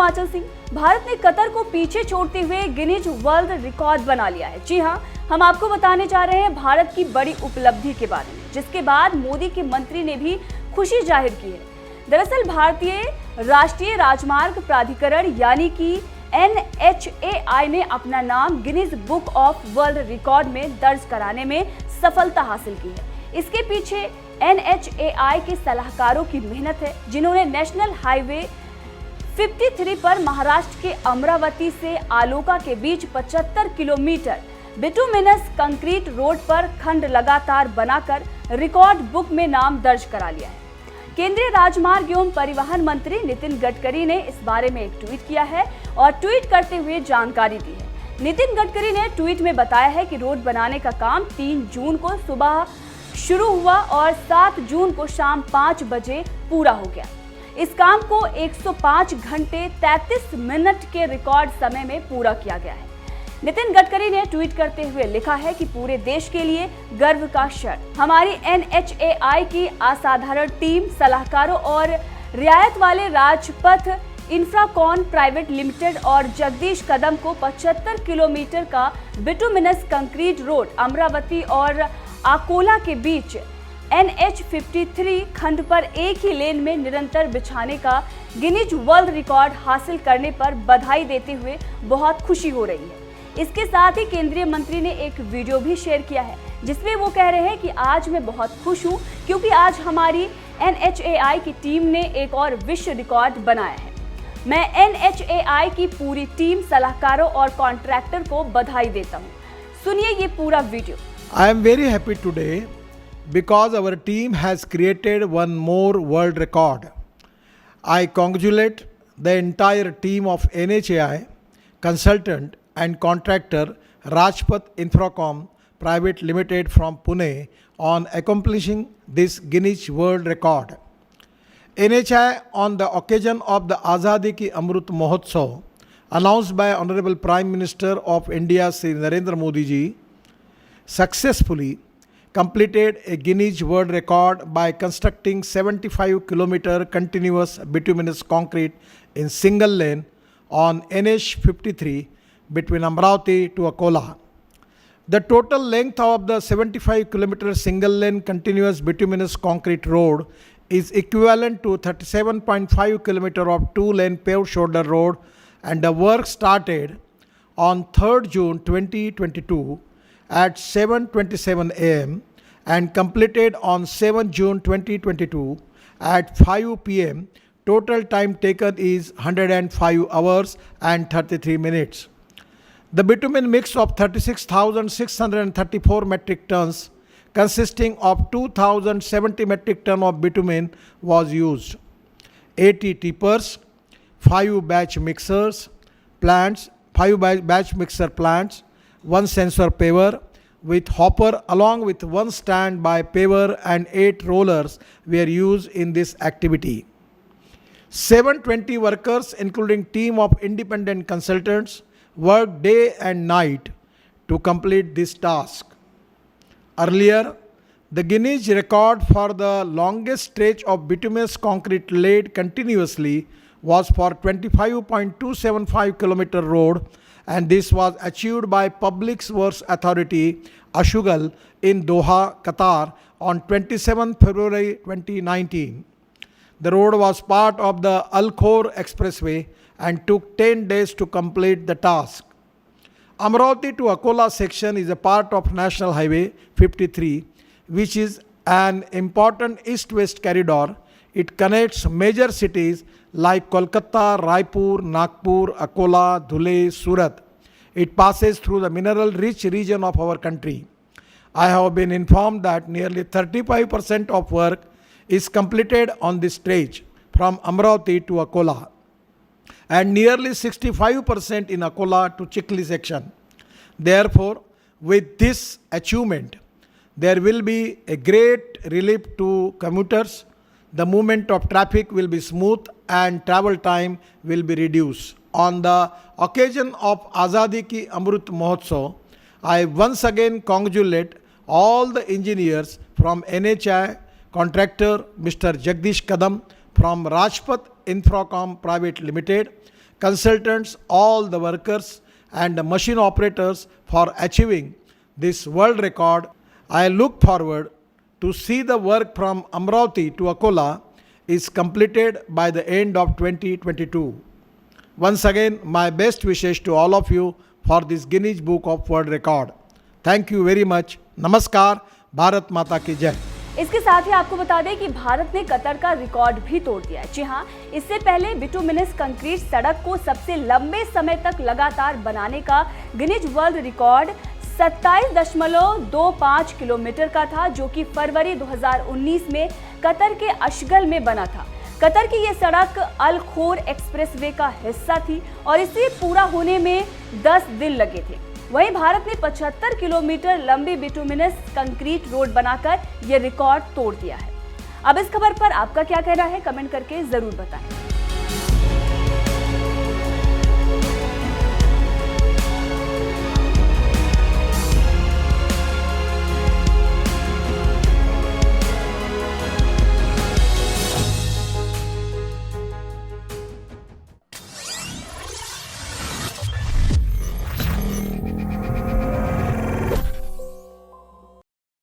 आंचल सिंह। भारत ने कतर को पीछे छोड़ते हुए गिनीज वर्ल्ड रिकॉर्ड बना लिया है। जी हां, हम आपको बताने जा रहे हैं भारत की बड़ी उपलब्धि के बारे में, जिसके बाद मोदी के मंत्री ने भी खुशी जाहिर की है। दरअसल भारतीय राष्ट्रीय राजमार्ग प्राधिकरण यानी कि NHAI ने अपना नाम Guinness book of world record में दर्ज कराने में सफलता हासिल की है। इसके पीछे NHAI के सलाहकारों की मेहनत है, जिन्होंने नेशनल हाईवे 53 पर महाराष्ट्र के अमरावती से आलोका के बीच 75 किलोमीटर बिटुमिनस कंक्रीट रोड पर खंड लगातार बनाकर रिकॉर्ड बुक में नाम दर्ज करा लिया है। केंद्रीय राजमार्ग एवं परिवहन मंत्री नितिन गडकरी ने इस बारे में एक ट्वीट किया है और ट्वीट करते हुए जानकारी दी है। नितिन गडकरी ने ट्वीट में बताया है कि रोड बनाने का काम 3 जून को सुबह शुरू हुआ और 7 जून को शाम 5 बजे पूरा हो गया। इस काम को 105 घंटे 33 मिनट के रिकॉर्ड समय में पूरा किया गया है। नितिन गडकरी ने ट्वीट करते हुए लिखा है कि पूरे देश के लिए गर्व का क्षण। हमारी NHAI की असाधारण टीम, सलाहकारों और रियायत वाले राजपथ इंफ्राकॉन प्राइवेट लिमिटेड और जगदीश कदम को 75 किलोमीटर का बिटुमिनस कंक्रीट रोड अमरावती और अकोला के बीच NH 53 खंड पर एक ही लेन में निरंतर बिछाने का गिनीज वर्ल्ड रिकॉर्ड हासिल करने पर बधाई देते हुए बहुत खुशी हो रही है। इसके साथ ही केंद्रीय मंत्री ने एक वीडियो भी शेयर किया है, जिसमें वो कह रहे हैं कि आज मैं बहुत खुश हूं क्योंकि आज हमारी NHAI की टीम ने एक और विश्व रिकॉर्ड बनाया है। मैं NHAI की पूरी टीम, सलाहकारों और कॉन्ट्रैक्टर को बधाई देता हूं। सुनिए ये पूरा video. I am very happy today because our team has created one more world record. I congratulate the entire team of NHAI, consultant and contractor Rajpath Infracom Private Limited from Pune on accomplishing this Guinness World Record. NHAI on the occasion of the Azadi Ki Amrut Mahotsav announced by Honorable Prime Minister of India Shri Narendra Modi ji successfully completed a Guinness World Record by constructing 75 kilometer continuous bituminous concrete in single lane on NH 53 between Amravati to Akola. The total length of the 75 kilometer single lane continuous bituminous concrete road is equivalent to 37.5 kilometer of 2-lane paved shoulder road, and the work started on 3rd June 2022 at 7:27 am and completed on 7 June 2022 at 5 pm. Total time taken is 105 hours and 33 minutes. The bitumen mix of 36,634 metric tons consisting of 2,070 metric ton of bitumen was used. 80 tippers, 5 batch mixers plants, 5 batch mixer plants, 1 sensor paver with hopper along with 1 standby paver and 8 rollers were used in this activity. 720 workers including team of independent consultants worked day and night to complete this task. Earlier, the Guinness record for the longest stretch of bituminous concrete laid continuously was for 25.275 km road, and this was achieved by Public Works Authority Ashugal in Doha, Qatar on 27 February 2019. The road was part of the Al Khor Expressway and took 10 days to complete the task. Amravati to Akola section is a part of National Highway 53, which is an important east-west corridor. It connects major cities like Kolkata, Raipur, Nagpur, Akola, Dhule, Surat. It passes through the mineral-rich region of our country. I have been informed that nearly 35% of work is completed on this stretch from Amravati to Akola, and nearly 65% in Akola to Chikli section. Therefore, with this achievement, there will be a great relief to commuters. The movement of traffic will be smooth and travel time will be reduced. On the occasion of Azadi Ki Amrut Mahotsav, I once again congratulate all the engineers from NHAI, contractor Mr. Jagdish Kadam from Rajpath Infracom Private Limited, consultants, all the workers and the machine operators for achieving this world record. I look forward to see the work from Amravati to Akola is completed by the end of 2022. Once again, my best wishes to all of you for this Guinness Book of World Record. Thank you very much. नमस्कार. भारत माता की जय. इसके साथ ही आपको बता दें कि भारत ने कतर का रिकॉर्ड भी तोड़ दिया है। जी हां, इससे पहले बिटुमिनस कंक्रीट सड़क को सबसे लंबे समय तक लगातार बनाने का गिनीज वर्ल्ड रिकॉर्ड 27.25 किलोमीटर का था, जो कि फरवरी 2019 में कतर के अशगल में बना था। कतर की ये सड़क अल खोर एक्सप्रेसवे का हिस्सा थी और इसे पूरा होने में 10 दिन लगे थे। वहीं भारत ने 75 किलोमीटर लंबी बिटुमिनस कंक्रीट रोड बनाकर ये रिकॉर्ड तोड़ दिया है। अब इस खबर पर आपका क्या कहना है, कमेंट करके जरूर बताएं।